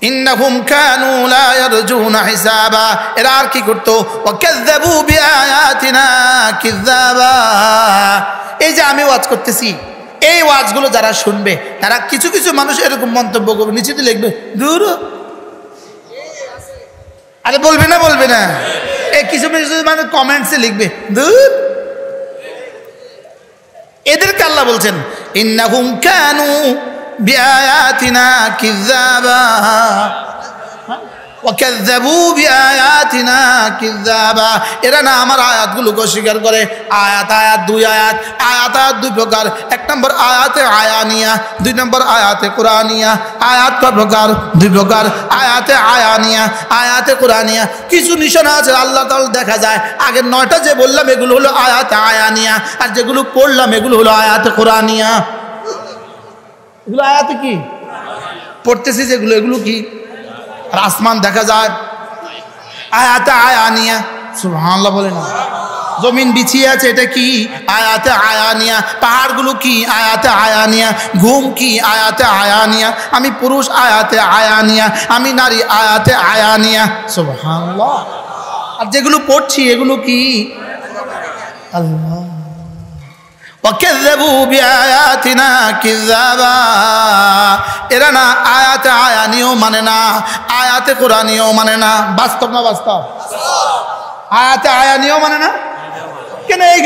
ইন্নাহুম কানু লা ইয়ারজুনা হিসাবা, এরা আর কি করতো, ওয়াকাযযাবু বিআয়াতিনা কিযাবা। এই যে আমি ওয়াজ করতেছি, এই ওয়াজগুলো যারা শুনবে তারা কিছু কিছু মানুষ এরকম মন্তব্য করবে, নিচেতে লিখবে দূর, আরে বলবে না বলবে না, এই কিছু কিছু মানুষ কমেন্টসে লিখবে দূর। এদেরকে আল্লাহ বলছেন ইন্নাহুম কানু বিআয়াতিনা কিযাবা ওয়াকাযযাবু বিআয়াতিনা কিযাবা, এরা না আমার আয়াতগুলোকে অস্বীকার করে। আয়াত আয়াত দুই আয়াত, আয়াত আয়াত দুই প্রকার। এক নম্বর আয়াতে আয়ানিয়া, দুই নম্বর আয়াতে কুরআনিয়া। আয়াত কয় প্রকার? দুই প্রকার। আয়াতে আয়ানিয়া, আয়াতে কুরআনিয়া। কিছু নিশানা আছে আল্লাহ তাআলা দেখা যায়, আগের 9টা যে বললাম এগুলো হলো আয়াতে আয়ানিয়া, আর যেগুলো পড়লাম এগুলো হলো আয়াতে কুরআনিয়া। এগুলো আয়াতে কি পড়তেছি যেগুলো, এগুলো কি? আর আসমান দেখা যায় আয়াতে আয়ানিয়া, সুবহানাল্লাহ বলে না। জমিন বিছিয়ে আছে, এটা কি? আয়াতে আয়ানিয়া। পাহাড়গুলো কি? আয়াতে আয়ানিয়া। ঘুম কি? আয়াতে আয়ানিয়া। আমি পুরুষ, আয়াতে আয়ানিয়া। আমি নারী, আয়াতে আয়ানিয়া। সুবহানাল্লাহ। আর যেগুলো পড়ছি এগুলো কি? আল্লাহ। ওয়াকাযযাবু বিআয়াতিনা কিযাবা, এরা না আয়াতে আয়ানিও মানে না, আয়াতে কুরআনিও মানে না। বাস্তব না বাস্তব? আয়াতে আয়ানিও মানে না কেন? এই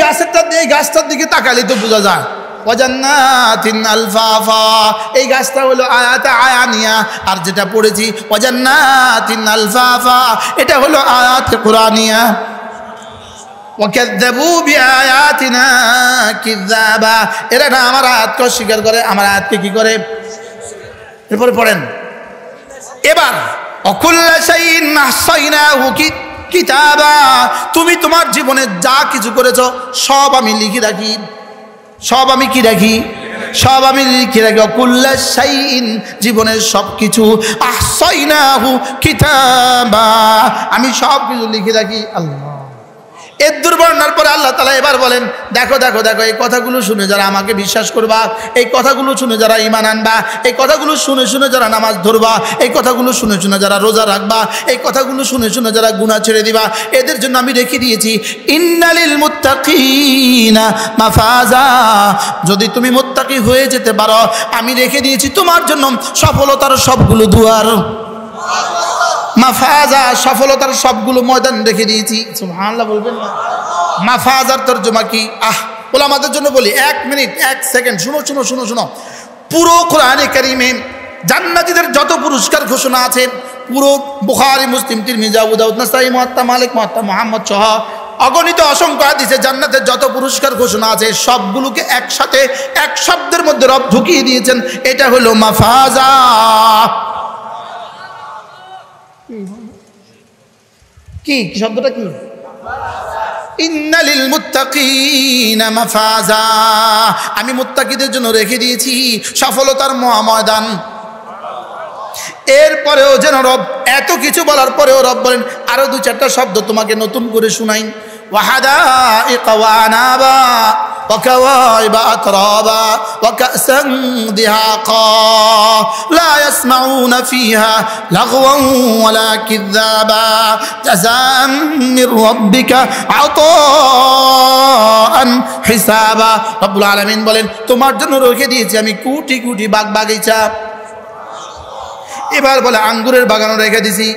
গাছটার দিকে তাকালে তো বোঝা যায়। ওয়াজান্নাতিন আলফাফা, এই গাছটা হলো আয়াতে আয়ানিয়া। আর যেটা পড়েছি ওয়াজান্নাতিন আলফাফা, এটা হলো আয়াতে কুরআনিয়া। ওয়াকাযযাবু বিআয়াতিনা কিযাবা, এরা না আমার আয়াতকে অস্বীকার করে, আমার আয়াতকে কি করে? এরপরে পড়েন এবার, অকুল্লা শাইইন আহসাইনাহু কিতাবা, তুমি তোমার জীবনে যা কিছু করেছো সব আমি লিখে রাখি। সব আমি কি রাখি? সব আমি লিখে রাখি। অকুল্লা শাইইন, জীবনের সব কিছু, আহসাইনাহু কিতাবা, আমি সব কিছু লিখে রাখি। আল্লাহ। এর দুর্বর্ণার পরে আল্লাহ তাআলা এবার বলেন, দেখো দেখো দেখো, এই কথাগুলো শুনে যারা আমাকে বিশ্বাস করবা, এই কথাগুলো শুনে যারা ঈমান আনবা, এই কথাগুলো শুনে শুনে যারা নামাজ ধরবা, এই কথাগুলো শুনে শুনে যারা রোজা রাখবা, এই কথাগুলো শুনে শুনে যারা গুনাহ ছেড়ে দিবা, এদের জন্য আমি রেখে দিয়েছি ইন্নালিল মুত্তাকিনা মাফাজা। যদি তুমি মুত্তাকি হয়ে যেতে পারো, আমি রেখে দিয়েছি তোমার জন্য সফলতার সবগুলো দুয়ার। মাফাজা, সফলতার সবগুলো ময়দান রেখে দিয়েছি। সুবহানাল্লাহ বলবেন না? মাফাজার তরজমা কি? ওলামাদের জন্য বলি, 1 মিনিট 1 সেকেন্ড শুনো শুনো শুনো শুনো। পুরো কোরআনে কারীমে জান্নাতীদের যত পুরস্কার ঘোষণা আছে, পুরো বুখারী, মুসলিম, তিরমিজি, আবু দাউদ, নাসাঈ, মুওয়াত্তা মালিক, মুওয়াত্তা মুহাম্মদ সহ অগণিত অসংখ্য হাদিসে জান্নাতের যত পুরস্কার ঘোষণা আছে সবগুলোকে একসাথে এক শব্দের মধ্যে রব ঢুকিয়ে দিয়েছেন, এটা হলো মাফাজা। কি শব্দটা কি? ইন্নালিল মুত্তাকিনা মাফাজা, আমি মুত্তাকিদের জন্য রেখে দিয়েছি সফলতার মহাময়দান। এরপরেও যেন রব এত কিছু বলার পরেও রব বলেন আরো 2-4টা শব্দ তোমাকে নতুন করে শুনাই। ওয়াহাদাইকা ওয়ানাবা ওয়াকাওয়াইবা আতরাবা ওয়াকাসান দিহাকা লা ইয়াসমাউনা ফিহা লাগওয়ান ওয়ালা কিযাবা জাযাআন মির রাব্বিকা আতাআন হিসাবা। রব্বুল আলামিন বলেন তোমার জন্য রেখে দিয়েছি আমি কোটি কোটি বাগ বাগিচা। এবার বলে আঙ্গুরের বাগানও রেখে দিছি।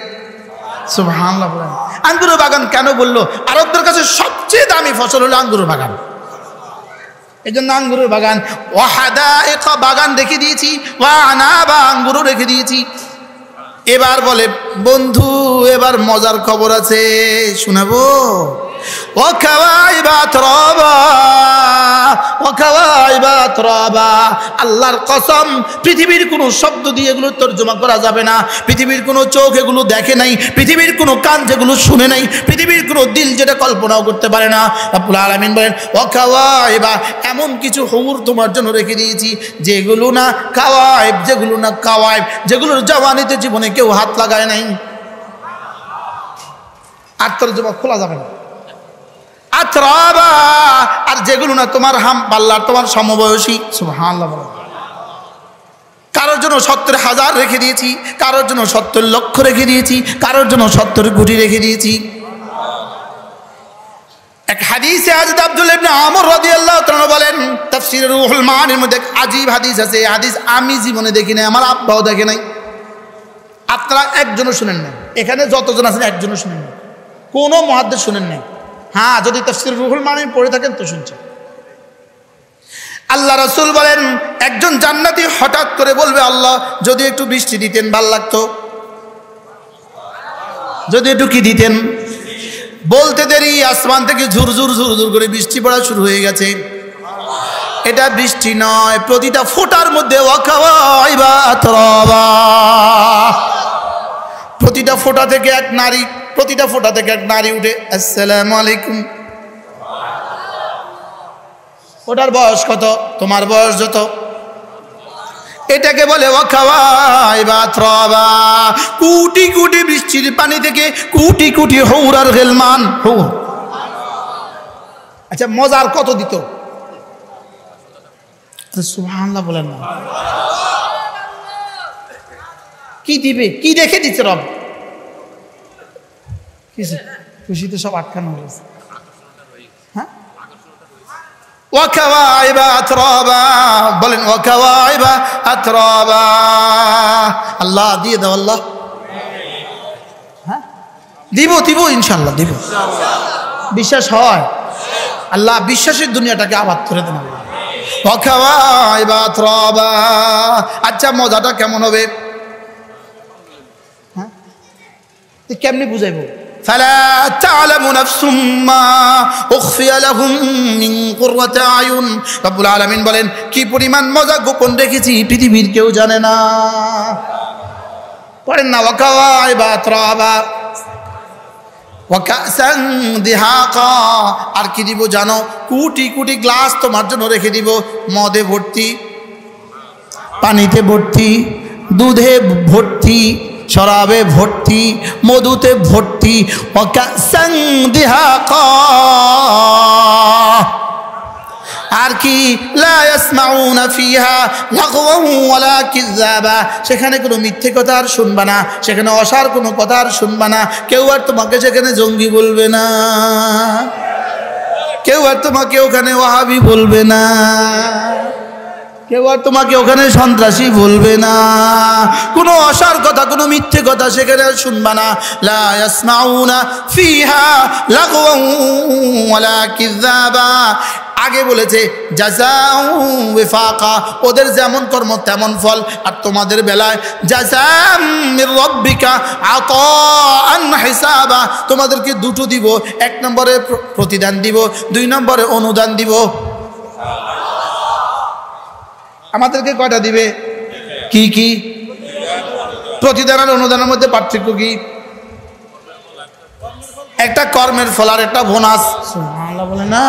সুবহানাল্লাহ। বলেন আঙ্গুরের বাগান কেন বললো? আরবদের কাছে সবচেয়ে দামি ফসল হলো আঙ্গুরের বাগান, এই জন্য আঙ্গুরের বাগান। ওয়াহাদাইকা, বাগান রেখে দিয়েছি, ওয়ানাবা, আঙ্গুরও রেখে দিয়েছি। এবার বলে বন্ধু এবার মজার খবর আছে, শোনাবো। ওয়াকাওয়াইবা আতরাবা ওয়াকাওয়াইবা আতরাবা, আল্লাহর কসম পৃথিবীর কোনো শব্দ দিয়ে এগুলো তর্জমা করা যাবে না। পৃথিবীর কোনো চোখ এগুলো দেখে নাই, পৃথিবীর কোনো কান যেগুলো শুনে নাই, পৃথিবীর কোনো দিল যেটা কল্পনাও করতে পারে না। রব্বুল আলামিন বলেন ওয়াকাওয়াইবা, এমন কিছু হুর তোমার জন্য রেখে দিয়েছি যেগুলো না কাওয়াইব, যেগুলো না কাওয়াইব, যেগুলোর জওয়ানিতে জীবনে কেউ হাত লাগায় নাই। আর তর্জমা খোলা যাবে না। আতরাবা, আর যেগুলো না তোমার হাম পাল্লার, তোমার সমবয়সী। সুবহানাল্লাহ। কারোর জন্য 70,000 রেখে দিয়েছি, কারোর জন্য 70 লক্ষ রেখে দিয়েছি, কারোর জন্য 70 কোটি রেখে দিয়েছি। এক হাদিসে হযরত আব্দুল্লাহ ইবনে আমর রাদিয়াল্লাহু তাআলা বলেন, তাফসীর রুহুল মানির মধ্যে আজীব হাদিস আছে। এই হাদিস আমি জীবনে দেখি নাই, আমার আব্বাও দেখে নাই, আপনারা একজনও শুনেন না, এখানে যতজন আছেন একজনও শুনেন না, কোনো মুহাদ্দিস শুনেন নাই। হ্যাঁ, যদি তাফসীর রুহুল মানি পড়ে থাকেন তো শুনছেন। আল্লাহ রাসূল বলেন, একজন জান্নাতি হঠাৎ করে বলবে, আল্লাহ যদি একটু বৃষ্টি দিতেন ভাল লাগতো, যদি একটু কি দিতেন। বলতে দেরি আসমান থেকে ঝুরঝুর ঝুরঝুর করে বৃষ্টি পড়া শুরু হয়ে গেছে। এটা বৃষ্টি নয়, প্রতিটা ফোঁটার মধ্যে ওয়াকাওয়াইবা আতরাবা, প্রতিটা ফোঁটা থেকে এক নারী, প্রতিটা ফোঁটা থেকে এক নারী উঠে আসসালামু আলাইকুম। ওটার বয়স কত? তোমার বয়স যত। এটাকে বলে ওয়াকাওয়াইবা আতরাবা। কোটি কোটি বৃষ্টির পানি থেকে কোটি কোটি হৌরার গেলমান। আচ্ছা, মজার কত দিত? সুবহানাল্লাহ বলেন না। কি দিবে? কি রেখে দিচ্ছে রব? খুশিতে সব আটকানো হয়েছে। হ্যাঁ, ওয়াকাওয়াইবা আতরাবা বলেন, ওয়াকাওয়াইবা আতরাবা। আল্লাহ দিয়ে দাও, আল্লাহ। হ্যাঁ, দিব দিব ইনশাআল্লাহ দিব। বিশ্বাস হয়? আল্লাহ বিশ্বাসের দুনিয়াটাকে আবাদ করে দেন। ওয়াকাওয়াইবা আতরাবা। আচ্ছা, মজাটা কেমন হবে? হ্যাঁ, কেমনি বুঝাইবো? فلا تعلم نفس ما أخفي لهم من قرة أعين। রব্বুল আলামিন বলেন, কি পরিমাণ মজা গোপন রেখেছি পৃথিবীর কেউ জানে না। পড়েন না, ওয়াকাওয়াইবা আতরাবা ওয়াকাসান দিহাকা। আর কি দিব জানো? কোটি কোটি গ্লাস তোমার জন্য রেখে দিব, মদে ভর্তি, পানিতে ভর্তি, দুধে ভর্তি, শরাবে ভর্তি, মধুতে ভর্তি। ওয়াকাসান দিহাকা। আর কি? লা ইয়াসমাউনা ফিহা লাগওয়ান ওয়ালা কিযাবা। সেখানে কোনো মিথ্যে কথা আর শুনবা না, সেখানে অসার কোনো কথা আর শুনবা না। কেউ আর তোমাকে সেখানে জঙ্গি বলবে না, কেউ আর তোমাকে ওখানে ওয়াহাবি বলবে না, কেউ আর তোমাকে ওখানে সন্ত্রাসী বলবে না। কোনো অসার কথা, কোনো মিথ্যে কথা সেখানে শুনবা না। লা ইয়াসমাউনা ফিহা লাগওয়ান ওয়ালা কিযাবা। আগে বলেছে জাযাউ ওয়াফাকা, ওদের যেমন কর্ম তেমন ফল। আর তোমাদের বেলায় জাযাম মির রাব্বিকা আতাআন হিসাবা, তোমাদেরকে দুটো দিব। এক নম্বরে প্রতিদান দিব, দুই নম্বরে অনুদান দিব। আমাদেরকে কয়টা দিবে? কি কি? প্রতিদান আর অনুদানের মধ্যে পার্থক্য কি? একটা কর্মের ফল আর একটা বোনাস। সুবহানাল্লাহ বলে না।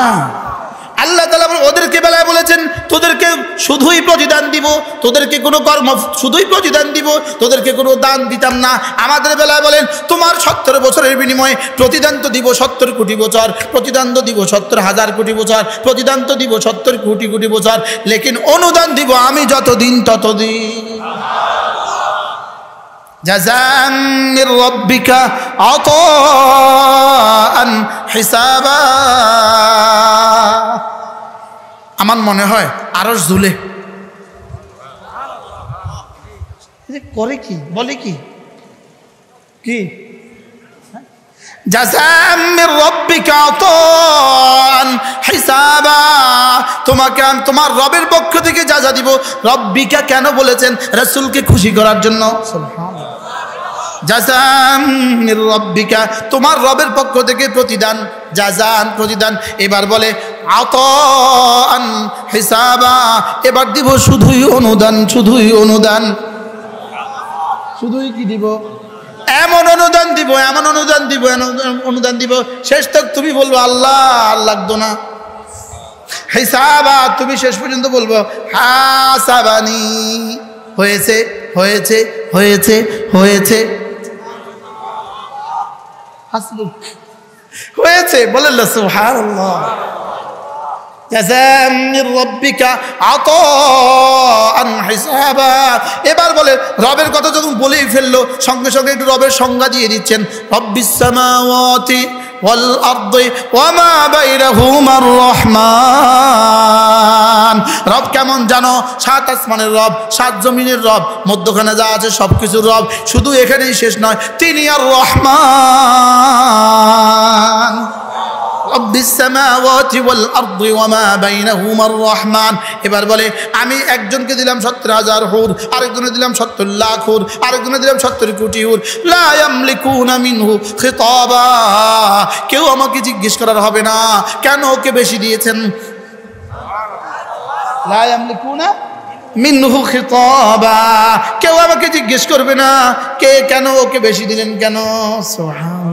আল্লাহ তাআলা ওদেরকে বেলায় বলেছেন, তোদেরকে শুধুই প্রতিদান দিব, তোদেরকে কোনো কর্ম শুধুই প্রতিদান দিব, তোদেরকে কোনো দান দিতাম না। আমাদের বেলায় বলেন, তোমার 70 বছরের বিনিময়ে প্রতিদান তো দিব 70 কোটি বছর, প্রতিদান তো দিব 70,000 কোটি বছর, প্রতিদান তো দিব 70 কোটি কোটি বছর, লেকিন অনুদান দিব আমি যতদিন ততদিন। জাযাম মির রাব্বিকা আতাআন হিসাবা। আমার মনে হয় আরশ ঝুলে করে কি বলে কি কি জাযাম মির রাব্বিকা আতাআন হিসাবা। তোমাকে তোমার রবের পক্ষ থেকে যাজা দিব। রব্বিকা কেন বলেছেন? রাসূলকে খুশি করার জন্য। সুবহানাল্লাহ। জাযাম মির রাব্বিকা, তোমার রবের পক্ষ থেকে প্রতিদান, জাযান প্রতিদান। এবার বলে আতাআন হিসাবা, এবার দিব শুধুই অনুদান, শুধুই অনুদান। শুধুই কি দিব? এমন অনুদান দিব, এমন অনুদান দিব, অনুদান দিব, শেষ তক তুমি বলবো আল্লাহ আর লাগতো না। হিসাবা, তুমি শেষ পর্যন্ত বলবো হাসাবানি, হয়েছে হয়েছে হয়েছে হয়েছে হাসবুক, হয়েছে। বলেন সুবহানাল্লাহ। জাযাআম মির রাব্বিকা আতাআন হিসাবা। এবার বলে রবের কথা যখন বলেই ফেললো সঙ্গে সঙ্গে একটু রবের সংজ্ঞা দিয়ে দিচ্ছেন, রব্বিস সামাওয়াতি ওয়াল আরদি ওয়া মা বাইনাহুমার রহমান। রব কেমন জানো? 7 আসমানের রব, 7 জমিনের রব, মধ্যখানে যা আছে সবকিছুর রব। শুধু এখানেই শেষ নয়, তিনি আর রহমান। রব্বিস সামাওয়াতি ওয়াল আরদি ওয়া মা বাইনাহুমার রহমান। এবার বলে আমি একজনকে দিলাম 70,000 হুর, আরেকজনে দিলাম 70 লাখ হুর, আরেকজনে দিলাম 70 কোটি হুর। লা ইয়ামলিকুনা মিনহু খিতাবা। কেউ আমাকে জিজ্ঞেস করার হবে না কেন ওকে বেশি দিয়েছেন। লা ইয়ামলিকুনা মিনহু খিতাবা। কেউ আমাকে জিজ্ঞেস করবে না কে কেন ওকে বেশি দিলেন কেন। সুবহানাল্লাহ।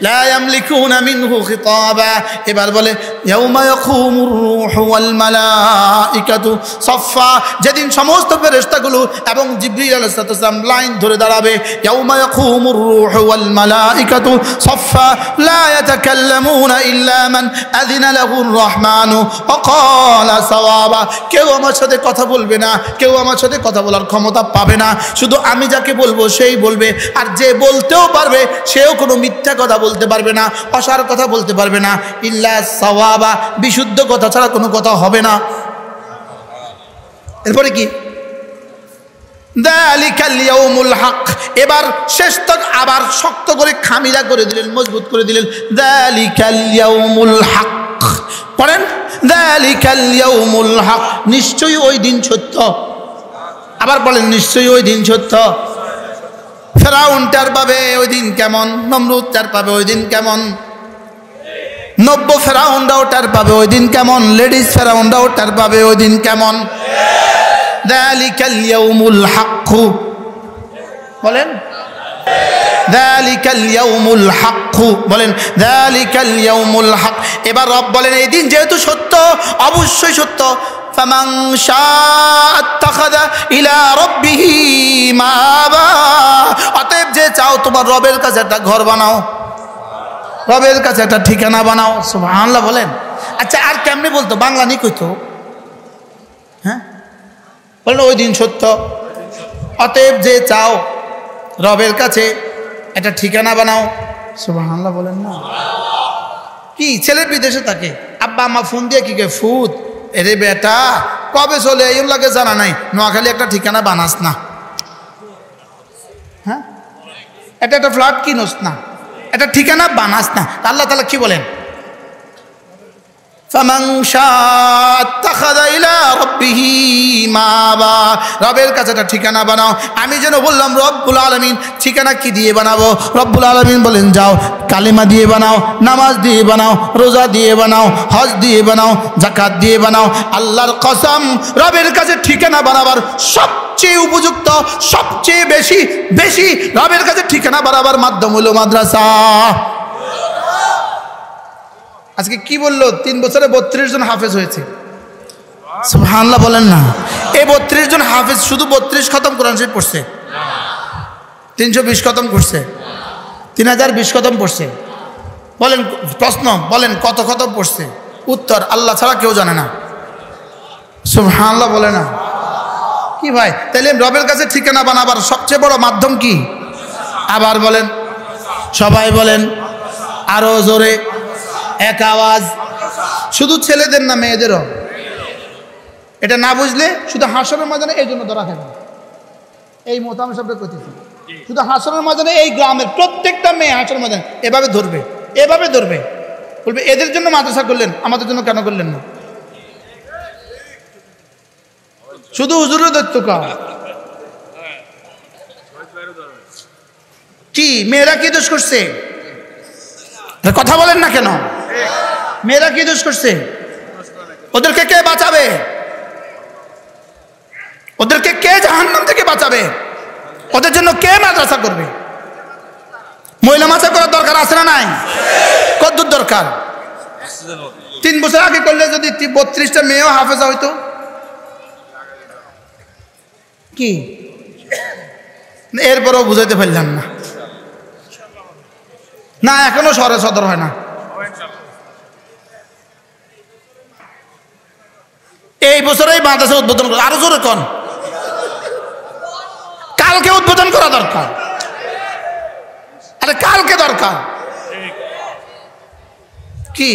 লা ইয়ামলিকুনা মিনহু খিতাবা। এবার বলে ইয়াউমা ইয়াকুমুর রূহু ওয়াল মালাইকাতু সাফফা। যেদিন সমস্ত ফেরেশতাগুলো এবং জিবরিল আলাইহিস সালাম লাইন ধরে দাঁড়াবে। ইয়াউমা ইয়াকুমুর রূহু ওয়াল মালাইকাতু সাফফা লা ইয়াতাকাল্লামুনা ইল্লা মান আযিনা লাহুর রহমানু ওয়া ক্বালা সাওয়াবা। কেউ আমার সাথে কথা বলবে না, কেউ আমার সাথে কথা বলার ক্ষমতা পাবে না। শুধু আমি যাকে বলবো সেই বলবে, আর যে বলতেও পারবে সেও কোনো মিথ্যা কথা বলতে পারবে না, অসার কথা বলতে পারবে না। ইল্লা সাওয়াবা, বিশুদ্ধ কথা ছাড়া কোনো কথা হবে না। এরপরে কি? যালিকাল ইয়াউমুল হক। এবার শেষ তক আবার শক্ত করে খামিরা করে দিলেন, মজবুত করে দিলেন। যালিকাল ইয়াউমুল হক। পড়েন, যালিকাল ইয়াউমুল হক। নিশ্চয়ই ওই দিন সত্য। আবার বলেন, নিশ্চয়ই ওই দিন সত্য। ফেরাউন টের পাবে ওই দিন কেমন, নমরুদ টের পাবে ওই দিন কেমন, নব্য ফেরাউনরাও টের পাবে ওই দিন কেমন, লেডিস ফেরাউনরাও টের পাবে ওই দিন কেমন। যালিকাল ইয়াউমুল হক। বলেন যালিকাল ইয়াউমুল হক। বলেন যালিকাল ইয়াউমুল হক। এবার রব বলেন এই দিন যেহেতু সত্য, অবশ্যই সত্য। ফামান শাআ আত্তাখাযা ইলা রাব্বিহি মাআবা। অতএব যে চাও তোমার রবের কাছে একটা ঘর বানাও, রবের কাছে একটা ঠিকানা বানাও। সুবহানাল্লাহ বলেন। আচ্ছা আর কেমনে বলতো? বাংলা নি কইতো? হ্যাঁ বলেন ওই দিন সত্য, অতএব যে চাও রবের কাছে একটা ঠিকানা বানাও। সুবহানাল্লাহ বলেন না। কি ছেলে বিদেশে থাকে, আব্বা আম্মা ফোন দিয়ে কি কে ফুত এরে বেটা কবে চলে এই লাগে জানা নাই, নোয়াখালী একটা ঠিকানা বানাস না। হ্যাঁ এটা একটা ফ্ল্যাট কিনোস না, একটা ঠিকানা বানাস না। আল্লাহ তাআলা কি বলেন? ফামান শাআ আত্তাখাযা ইলা রাব্বিহি মাআবা। রবের কাছে একটা ঠিকানা বানাও। আমি যেন বললাম রব্বুল আলামিন ঠিকানা কি দিয়ে বানাবো? রব্বুল আলামিন বলেন যাও কালিমা দিয়ে বানাও, নামাজ দিয়ে বানাও, রোজা দিয়ে বানাও, হজ দিয়ে বানাও, যাকাত দিয়ে বানাও। আল্লাহর কসম, রবের কাছে ঠিকানা বানাবার সবচেয়ে উপযুক্ত, সবচেয়ে বেশি রবের কাছে ঠিকানা বানাবার মাধ্যম হলো মাদ্রাসা। আজকে কি বললো? 3 বছরে 32 জন হাফেজ হয়েছে। সুবহানাল্লাহ বলেন না। এই 32 জন হাফেজ শুধু 32 খতম কোরআন শরীফ পড়ছে? 320 খতম করছে, 3020 খতম পড়ছে। বলেন প্রশ্ন, বলেন কত খতম পড়ছে? উত্তর আল্লাহ ছাড়া কেউ জানে না। সুবহানাল্লাহ বলে না। কি ভাই তাহলে রবের কাছে ঠিকানা বানাবার সবচেয়ে বড় মাধ্যম কি? আবার বলেন, সবাই বলেন আরো জোরে, এক আওয়াজ। শুধু ছেলেদের না মেয়েদেরও? এটা না বুঝলে শুধু হাসরের ময়দানে এই জন্য ধরা খাবে। এই মোতামে সবটা করতেছি, শুধু হাসরের ময়দানে এই গ্রামের প্রত্যেকটা মেয়ে হাসরের ময়দানে এভাবে ধরবে, এভাবে ধরবে, বলবে এদের জন্য মাদ্রাসা করলেন, আমাদের জন্য কেন করলেন না? শুধু হুজুরের দৈত্য কা কি? মেয়েরা কি দোষ করছে? কথা বলেন না কেন? মেয়েরা কি দোষ করছে? ওদেরকে কে বাঁচাবে? ওদেরকে কে জাহান্নাম থেকে বাঁচাবে? ওদের জন্য কে মাদ্রাসা করবে? মহিলা মাদ্রাসা করার দরকার আছে না নাই? কতদূর দরকার? 3 বছর আগে করলে যদি 32টা মেয়েও হাফেজা হইতো কি? এরপরও বুঝাইতে পারলাম না। না এখনো শহরে সদর হয় না। এই বছরেই মাদ্রাসা উদ্বোধন করে, আরো জোরে কোন, কালকে উদ্বোধন করা দরকার। আরে কালকে দরকার কি?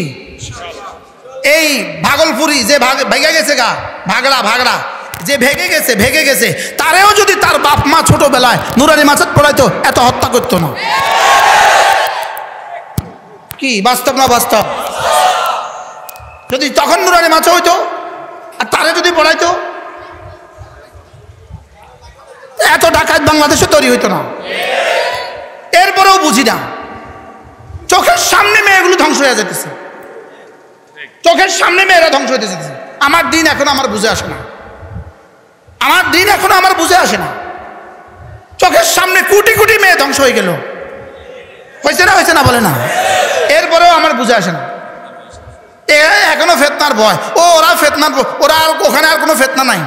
এই ভাগলপুরি যে ভেঙে গেছে গা, ভাগড়া যে ভেঙে গেছে তারেও যদি তার বাপ মা ছোটবেলায় নুরানি মাসাদ পড়াইতো এত হত্যা করতো না। কি বাস্তব না বাস্তব? যদি তখন নুরানি মাছ হইতো আর তারে যদি পড়াইতো এত ডাকাত বাংলাদেশে তৈরি হইতো না। এরপরেও বুঝি না, চোখের সামনে মেয়েগুলো ধ্বংস হয়ে যেতেছে, চোখের সামনে মেয়েরা ধ্বংস হইতে যেতেছে। আমার দিন এখন আমার বুঝে আসে না, আমার দিন এখন আমার বুঝে আসে না। চোখের সামনে কোটি কোটি মেয়ে ধ্বংস হয়ে গেল, হয়েছে না বলে না, এরপরেও আমার বুঝে আসে না। এখনো ফেতনার ভয়, ওরা ফেতনার, ওরা আর ওখানে আর কোনো ফেতনা নাই,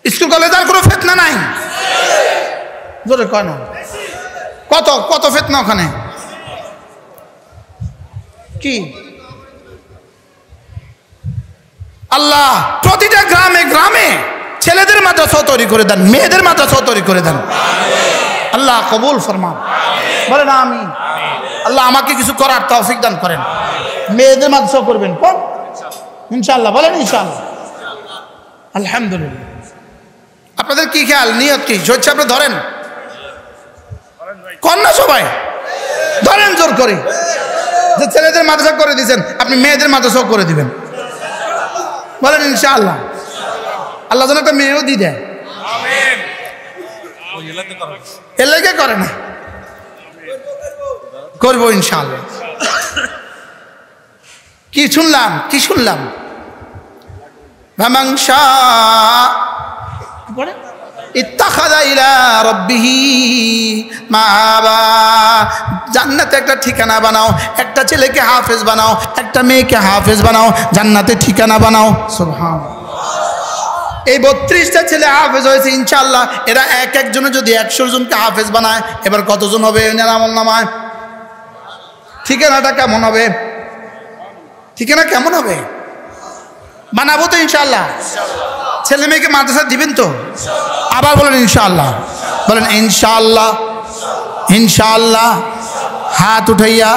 স্কুল কলেজে আর কোনো ফেতনা নাই। জোরে কয় না, কত কত ফেতনা ওখানে। কি আল্লাহ প্রতিটা গ্রামে গ্রামে ছেলেদের মাদ্রাসা তৈরি করে দেন, মেয়েদের মাদ্রাসা তৈরি করে দেন। আল্লাহ কবুল ফরমান, বলেন আমিন। আল্লাহ আমাকে কিছু করার তৌফিক দান করেন। মেয়েদের মাদ্রাসা করবেন কোন? ইনশাআল্লাহ, বলেন ইনশাআল্লাহ। আলহামদুলিল্লাহ। আপনাদের কি খেয়াল, নিয়ত কি? হচ্ছে আপনি ধরেন কন্যা সবাই ধরেন জোর করে, যে ছেলেদের মাদ্রাসা করে দিয়েছেন আপনি মেয়েদের মাদ্রাসাও করে দিবেন, বলেন ইনশাআল্লাহ। আল্লাহ যেন একটা মেয়েও দিয়ে দেয়, এর লেগে করে না, করবো ইনশাআল্লাহ। কি শুনলাম ভামাংসা ইত্তাখাযা ইলা রাব্বিহি মাআবা। জান্নাতে একটা ঠিকানা বানাও, একটা ছেলেকে হাফেজ বানাও, একটা মেয়েকে হাফেজ বানাও, জান্নাতে ঠিকানা বানাও। সুবহানাল্লাহ। এই 32টা ছেলে হাফেজ হয়েছে ইনশাআল্লাহ। এরা এক একজনে যদি 100 জনকে হাফেজ বানায়, এবার কতজন হবে এনার আমলনামায়? ঠিকানাটা কেমন হবে? ঠিকানা কেমন হবে? বানাবো তো ইনশাআল্লাহ। ছেলে মেয়েকে মাদ্রাসা দিবেন তো? আবার বলেন ইনশাআল্লাহ, বলেন ইনশাআল্লাহ। ইনশাআল্লাহ হাত উঠাইয়া,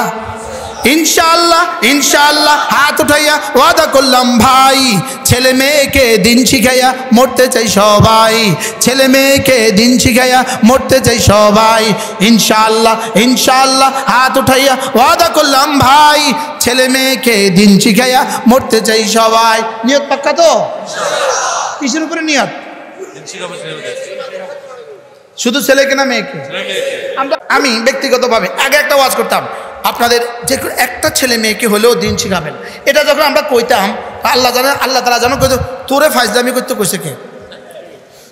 ইনশাআল্লাহ ইনশাআল্লাহ হাত উঠাইয়া ওয়াদা করলাম ভাই, ছেলে মেয়েকে দিন শিখাইয়া মরতে চাই সবাই, ছেলে মেয়েকে দিন শিখাইয়া মরতে চাই সবাই। ইনশাআল্লাহ ইনশাআল্লাহ হাত উঠাইয়া ওয়াদা করলাম ভাই, ছেলে মেয়েকে দিন শিখাইয়া মরতে চাই সবাই। নিয়ত পাক্কা তো? কিসের উপরে নিয়ত? শুধু ছেলেকে না মেয়েকে? আমি ব্যক্তিগতভাবে আগে একটা ওয়াজ করতাম, আপনাদের যে একটা ছেলে মেয়েকে হলেও দিন শিখাবেন। এটা যখন আমরা কইতাম আল্লাহ তাআলা জানো কইতো তোরে ফাজলামি করতে কইছে কে?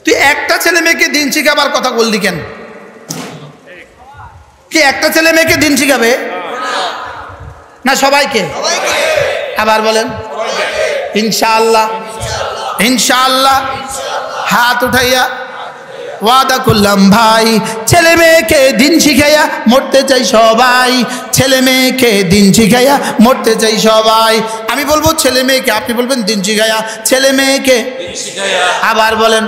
তুই একটা ছেলে মেয়েকে দিন শিখাবার কথা বললি কেন? কি একটা ছেলে মেয়েকে দিন শিখাবে না সবাইকে? আবার বলেন ইনশাআল্লাহ ইনশাআল্লাহ হাত উঠাইয়া ওয়াদা করলাম ভাই, ছেলে মেয়েকে দিন শিখাইয়া মরতে চাই সবাই, ছেলে মেয়েকে দিন শিখাইয়া মরতে চাই সবাই। আমি বলবো ছেলে মেয়েকে, আপনি বলবেন দিন শিখাইয়া, ছেলে মেয়েকে আবার বলেন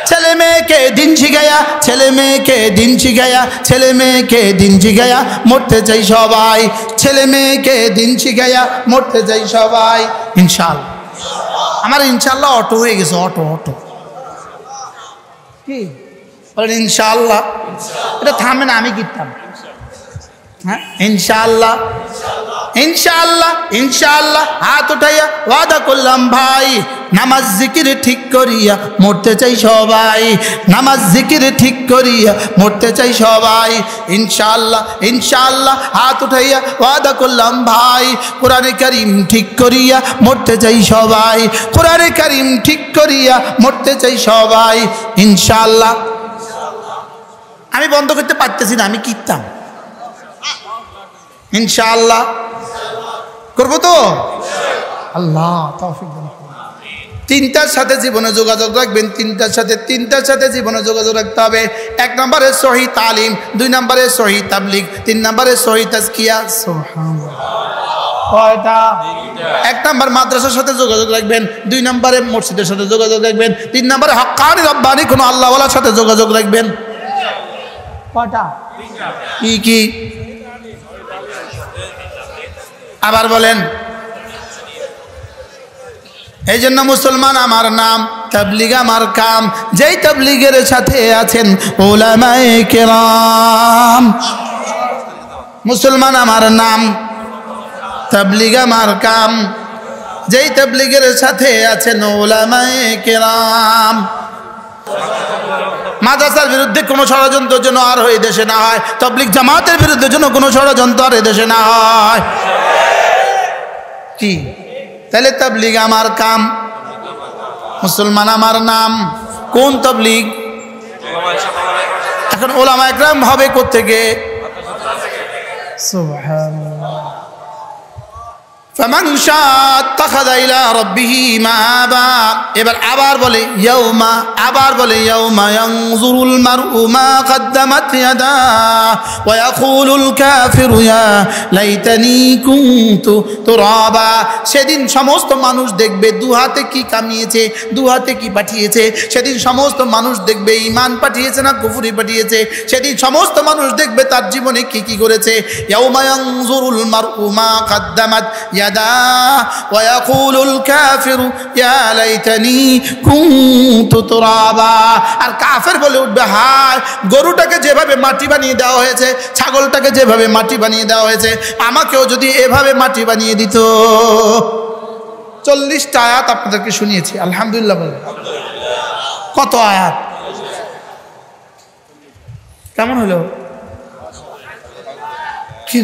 ছেলে মেয়েকে দিন শিখাইয়া, ছেলে মেয়েকে দিন শিখাইয়া, ছেলে মেয়েকে দিন শিখাইয়া মরতে চাই সবাই, ছেলে মেয়েকে দিন শিখাইয়া মরতে চাই সবাই। ইনশাআল্লাহ। আমার ইনশাআল্লাহ অটো হয়ে গেছে, অটো কি বলেন ইনশাআল্লাহ? এটা থামে না, আমি কিনতাম। হ্যাঁ ইনশাআল্লাহ ইনশাআল্লাহ ইনশাআল্লাহ হাত উঠাইয়া ওয়াদা করলাম ভাই, নামাজ জিকির ঠিক করিয়া মরতে চাই সবাই, নামাজ জিকির ঠিক করিয়া মরতে চাই সবাই। ইনশাআল্লাহ ইনশাআল্লাহ হাত উঠাইয়া ওয়াদা করলাম ভাই, কোরআনে কারীম ঠিক করিয়া মরতে চাই সবাই, কোরআনে কারীম ঠিক করিয়া মরতে চাই সবাই। ইনশাআল্লাহ। আমি বন্ধ করতে পারতেছি না, আমি কিনতাম। ইনশাআল্লাহ করবো তো? আল্লাহ তৌফিক দান করুন। তিনটার সাথে জীবনে যোগাযোগ রাখবেন, তিনটার সাথে জীবনে যোগাযোগ রাখতে হবে। 1 নম্বরে সহিহ তালিম, 2 নম্বরে সহিহ তাবলীগ, 3 নম্বরে সহিহ তাজকিয়া। সুবহানাল্লাহ। কয়টা? 1 নাম্বার মাদ্রাসার সাথে যোগাযোগ রাখবেন, 2 নম্বরে মসজিদের সাথে যোগাযোগ রাখবেন, 3 নম্বরে হক্কানি রব্বানি কোন আল্লাহওয়ালার সাথে যোগাযোগ রাখবেন। কয়টা? কি কি? আবার বলেন। এই জন্য মুসলমান আমার নাম, তাবলীগ আমার কাম। যেই তাবলীগের সাথে আছেন উলামায়ে কেরাম। মুসলমান আমার নাম, তাবলীগ আমার কাম। যেই তাবলীগের সাথে আছেন উলামায়ে কেরাম। মাদ্রাসার বিরুদ্ধে কোনো ষড়যন্ত্র যেন আর এই দেশে না হয়, তাবলীগ জামাতের বিরুদ্ধে যেন কোনো ষড়যন্ত্র আর এই দেশে না হয়। কি? তাহলে তাবলীগ আমার কাম, মুসলমান আমার নাম। কোন তাবলীগ? এখন উলামা একরাম হবে কোত্থেকে? সুবহানাল্লাহ। ফামান শাআ আত্তাখাযা ইলা রাব্বিহি মাআবা। এবার আবার বলে ইয়াউমা, আবার বলে ইয়াউমা ইয়ানজুরুল মারউ মা কদ্দামাত ইয়াদা ওয়া ইয়াকুলুল কাফিরু ইয়া লাইতানি কুনতু তুরাবা। সেদিন সমস্ত মানুষ দেখবে দু হাতে কি কামিয়েছে, দু হাতে কি পাঠিয়েছে। সেদিন সমস্ত মানুষ দেখবে ঈমান পাঠিয়েছে না কুফরি পাঠিয়েছে। সেদিন সমস্ত মানুষ দেখবে তার জীবনে কি কি করেছে। ইয়াউমা ইয়ানজুরুল মারউ মা কদ্দামাত ওয়া ইয়াকুলুল কাফিরু ইয়া লাইতানি কুনতু তুরাবা। আর কাফের বলে উঠবে, হায়, গরুটাকে যেভাবে মাটি বানিয়ে দেওয়া হয়েছে, ছাগলটাকে যেভাবে মাটি বানিয়ে দেওয়া হয়েছে, আমাকেও যদি এভাবে মাটি বানিয়ে দিত। 40টা আয়াত আপনাদেরকে শুনিয়েছি, আলহামদুলিল্লাহ বলেন। কত আয়াত? কেমন হলো? কি?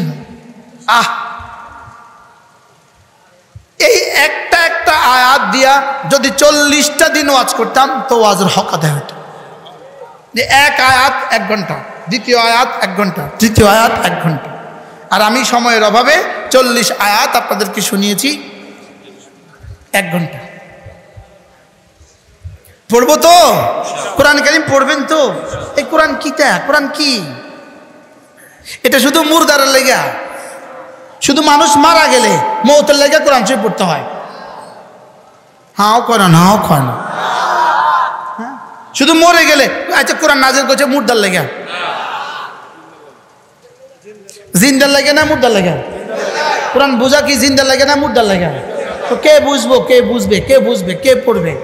এই একটা একটা আয়াত দিয়া যদি 40টা দিন ওয়াজ করতাম তো ওয়াজের হক আদায় হতো। যে এক আয়াত 1 ঘন্টা, দ্বিতীয় আয়াত 1 ঘন্টা, তৃতীয় আয়াত 1 ঘন্টা। আর আমি সময়ের অভাবে 40 আয়াত আপনাদেরকে শুনিয়েছি 1 ঘন্টা। পড়বো তো? কোরআন কারীম পড়বেন তো? এই কোরআন কিটা? কোরআন কি? এটা শুধু মুরদারের লেগা, শুধু মানুষ মারা গেলে মৌতের লেগে কোরআন শরীফ পড়তে হয়। হাও করে না, হাও করে না। শুধু মরে গেলে আচ্ছা কোরআন নাজিল করছে মুর্দার লেগে, জিন্দার লাগে না মুর্দার লাগে? কোরআন বোঝা কি জিন্দার লাগে না মুর্দার লাগে? তো কে বুঝবো, কে বুঝবে, কে বুঝবে, কে পড়বে?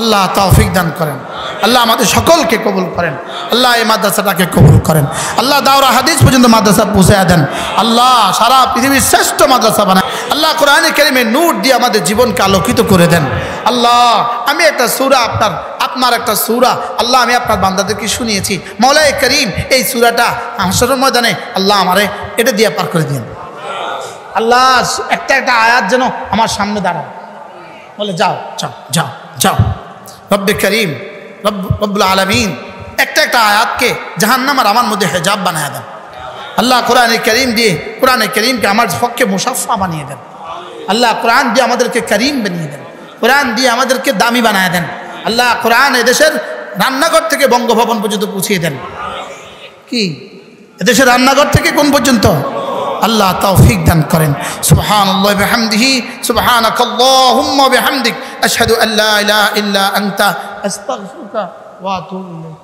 আল্লাহ তৌফিক দান করেন। আল্লাহ আমাদের সকলকে কবুল করেন। আল্লাহ এই মাদ্রাসাটাকে কবুল করেন। আল্লাহ দাওরা হাদিস পর্যন্ত মাদ্রাসা পৌঁছে দেন। আল্লাহ সারা পৃথিবীর শ্রেষ্ঠ মাদ্রাসা বানান। আল্লাহ কোরআনে কারীমের নূর দিয়ে আমাদের জীবনকে আলোকিত করে দেন। আল্লাহ আমি একটা সূরা আপনার একটা সূরা আল্লাহ আমি আপনার বান্দাদেরকে শুনিয়েছি। মওলায়ে কারীম এই সূরাটা হাসরের ময়দানে আল্লাহ আমারে এটা দিয়ে পার করে দিন। আল্লাহ একটা একটা আয়াত যেন আমার সামনে দাঁড়ায়, বলে যাও যাও যাও যাও। রব্বে করিম, রব্বুল আলামিন একটা একটা আয়াতকে জাহান্নাম আর আমার মধ্যে হেজাব বানিয়ে দেন। আল্লাহ কোরআনে কারীম দিয়ে, কোরআনে কারীমকে আমার পক্ষে মুসাফা বানিয়ে দেন। আল্লাহ কোরআন দিয়ে আমাদেরকে করিম বানিয়ে দেন। কোরআন দিয়ে আমাদেরকে দামি বানিয়ে দেন। আল্লাহ কোরআন এদেশের রান্নাঘর থেকে বঙ্গভবন পর্যন্ত পৌঁছিয়ে দেন। কি এদেশের রান্নাঘর থেকে কোন পর্যন্ত? আল্লাহ তৌফিক দান করেন। সুবহানাল্লাহি ওয়া বিহামদিহি, সুবহানাকাল্লাহুম্মা ওয়া বিহামদিক, আশহাদু আল্লা ইলাহা ইল্লা আনতা, আস্তাগফিরুকা ওয়া আতুবু ইলাইক।